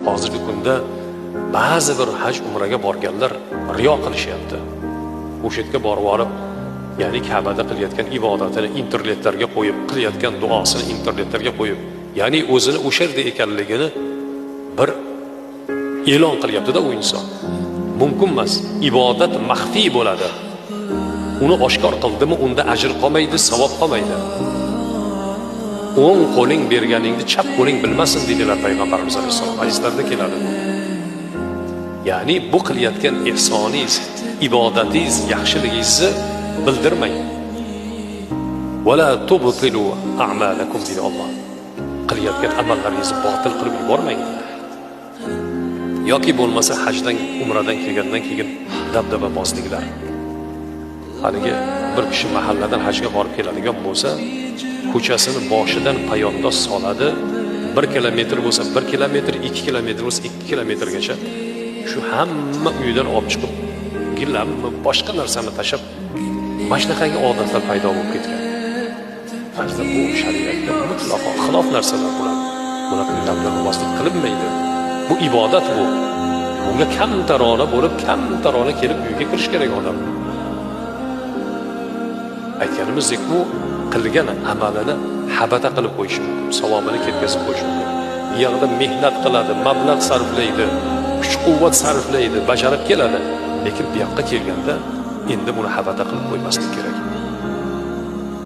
Hozirgi kunda ba'zi bir haj umraga borganlar riyo qilishyapti. O'sha yerga borib olib, ya'ni Ka'bada qilayotgan ibodatini internetlarga qo'yib, qilayotgan duosini internetlarga qo'yib, ya'ni o'zini o'sha yerda ekanligini bir e'lon qilyapti-da u inson. Mumkin emas. Ibodat maxfiy bo'ladi. Uni oshkor qildimi, unda ajr qolmaydi, savob qolmaydi. O'ng qo'ling berganingni chap qo'ling bilmasin dedilar payg'ambarimiz alayhisalom. Hadislarda keladi. Ya'ni bu qilayotgan ihsoningiz, ibodatingiz, yaxshiligingizni bildirmang. Wala tubtilu a'malakum billalloh. Qilayotgan amallaringizni botil qilib yubormang. Yoki bo'lmasa hajdan, umradan kelgandan keyin dabdababozliklar. Haligi bir kishi mahalladan hajga borib keladigan bo'lsa, ko'chasini boshidan payondoz soladi. 1 kilometr bo'lsa 1 kilometr, 2 kilometr bo'lsa 2 kilometrgacha shu hamma uydan olib chiqib, gilammi, boshqa narsani tashab, mashnaqangi odatlar paydo bo'lib ketgan. Faqat bu shariatga mutlaqo xilof narsalar bo'ladi. Bunaqa dabdababozlik qilinmaydi. Bu ibodat bu. Bunga kamtarona bo'lib, kamtarona kelib uyga kirish kerak odam. Aytganimizdek, bu qilgan amalini habata qilib qo'yishi mumkin, savobini ketkazib qo'yishi mumkin. Bu yerda mehnat qiladi, mablag' sarflaydi, kuch-quvvat sarflaydi, bajarib keladi. Lekin bu yoqqa kelganda endi buni habata qilib qo'ymaslik kerak.